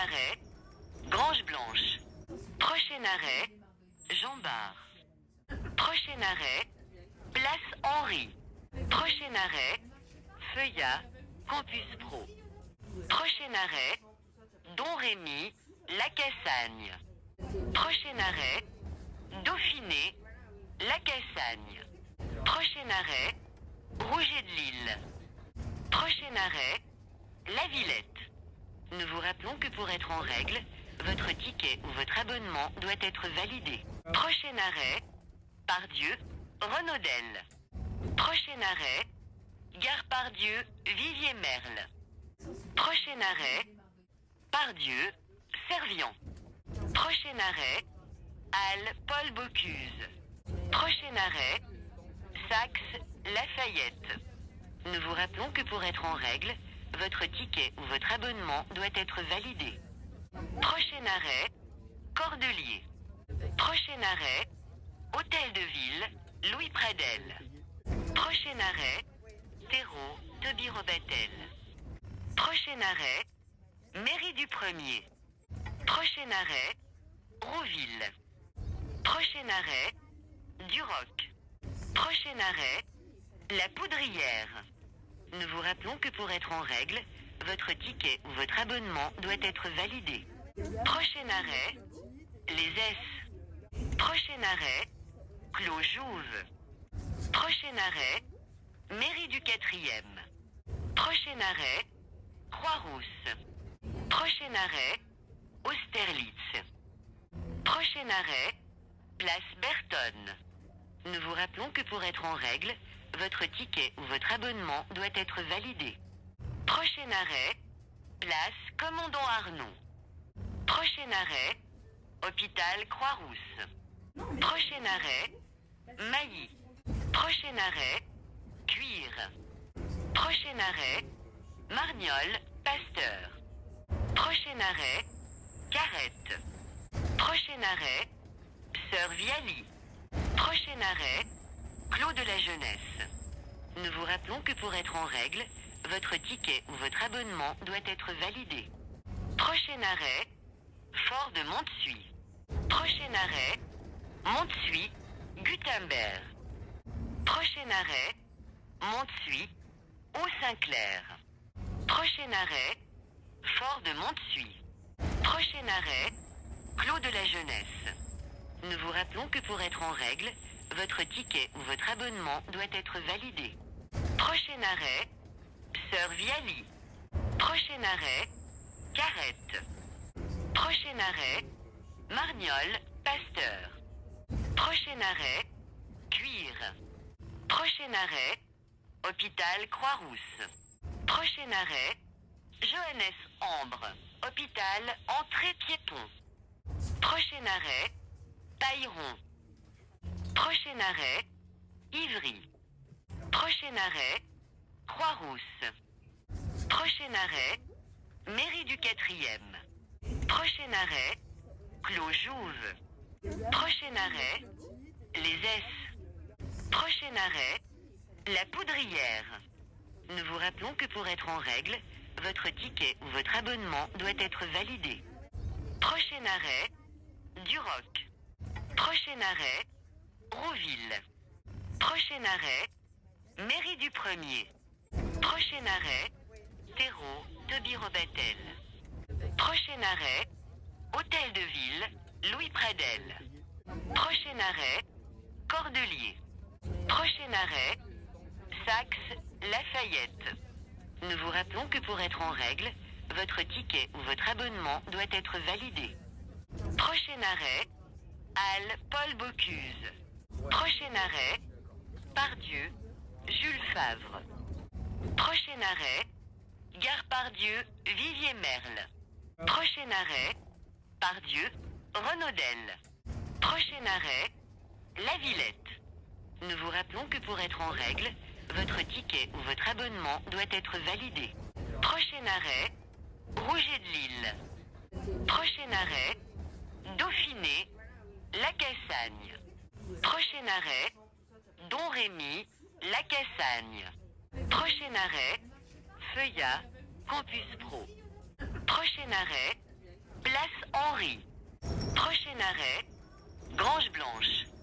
arrêt, Grange Blanche. Prochain arrêt, Jean Bart. Prochain arrêt, Place Henri. Prochain arrêt, Feuillat, Campus Pro. Prochain arrêt, Don Rémy, La Cassagne. Prochain arrêt, Dauphiné, La Cassagne. Prochain arrêt, Rouget de Lille. Prochain arrêt, La Villette. Nous vous rappelons que pour être en règle, votre ticket ou votre abonnement doit être validé. Prochain arrêt, Pardieu, Renaudel. Prochain arrêt, Gare Pardieu, Vivier-Merle. Prochain arrêt, Pardieu, Servian. Prochain arrêt, Halle, Paul Bocuse. Prochain arrêt, Saxe, Lafayette. Nous vous rappelons que pour être en règle, votre ticket ou votre abonnement doit être validé. Prochain arrêt, Cordelier. Prochain arrêt, Hôtel de Ville, Louis Pradel. Prochain arrêt, Terreau, Toby Robatel. Prochain arrêt, Mairie du Premier. Prochain arrêt, Rouville. Prochain arrêt, Duroc. Prochain arrêt, La Poudrière. Nous vous rappelons que pour être en règle, votre ticket ou votre abonnement doit être validé. Prochain arrêt, Les S. Prochain arrêt, Clos Jouve. Prochain arrêt, Mairie du 4e. Prochain arrêt, Croix-Rousse. Prochain arrêt, Austerlitz. Prochain arrêt, Place Bertonne. Nous vous rappelons que pour être en règle, votre ticket ou votre abonnement doit être validé. Prochain arrêt, Place Commandant Arnoux. Prochain arrêt, Hôpital Croix-Rousse. Prochain arrêt, Mailly. Prochain arrêt, Cuire. Prochain arrêt, Margnol, Pasteur. Prochain arrêt, Carrette. Prochain arrêt, Sœur Viali. Prochain arrêt, Clos de la Jeunesse. Nous vous rappelons que pour être en règle, votre ticket ou votre abonnement doit être validé. Prochain arrêt, Fort de Montesuie. Prochain arrêt, Montesuie, Gutenberg. Prochain arrêt, Montesuie, Haut-Saint-Clair. Prochain arrêt, Fort de Montesuie. Prochain arrêt, Clos de la Jeunesse. Nous vous rappelons que pour être en règle, votre ticket ou votre abonnement doit être validé. Prochain arrêt, Sœur Viali. Prochain arrêt, Carrette. Prochain arrêt, Margnol, Pasteur. Prochain arrêt, Cuire. Prochain arrêt, Hôpital Croix-Rousse. Prochain arrêt, Joannès Ambre, Hôpital Entrée-Piéton. Prochain arrêt, Tailleron. Prochain arrêt, Ivry. Prochain arrêt, Croix-Rousse. Prochain arrêt, Mairie du 4e. Prochain arrêt, Clos Jouve. Prochain arrêt, Les S. Prochain arrêt, La Poudrière. Nous vous rappelons que pour être en règle, votre ticket ou votre abonnement doit être validé. Prochain arrêt, Duroc. Prochain arrêt, Rouville. Prochain arrêt, Mairie du Premier. Prochain arrêt, Terreau, Toby Robatel. Prochain arrêt, Hôtel de Ville, Louis Pradel. Prochain arrêt, Cordelier. Prochain arrêt, Saxe, Lafayette. Nous vous rappelons que pour être en règle, votre ticket ou votre abonnement doit être validé. Prochain arrêt, Halle, Paul Bocuse. Prochain arrêt, Pardieu, Jules Favre. Prochain arrêt, Gare Pardieu, Vivier-Merle. Prochain arrêt, Pardieu, Renaudel. Prochain arrêt, La Villette. Nous vous rappelons que pour être en règle, votre ticket ou votre abonnement doit être validé. Prochain arrêt, Rouget de Lille. Prochain arrêt, Dauphiné, La Cassagne. Prochain arrêt, Don Rémy, La Cassagne. Prochain arrêt, Feuillat, Campus Pro. Prochain arrêt, Place Henri. Prochain arrêt, Grange Blanche.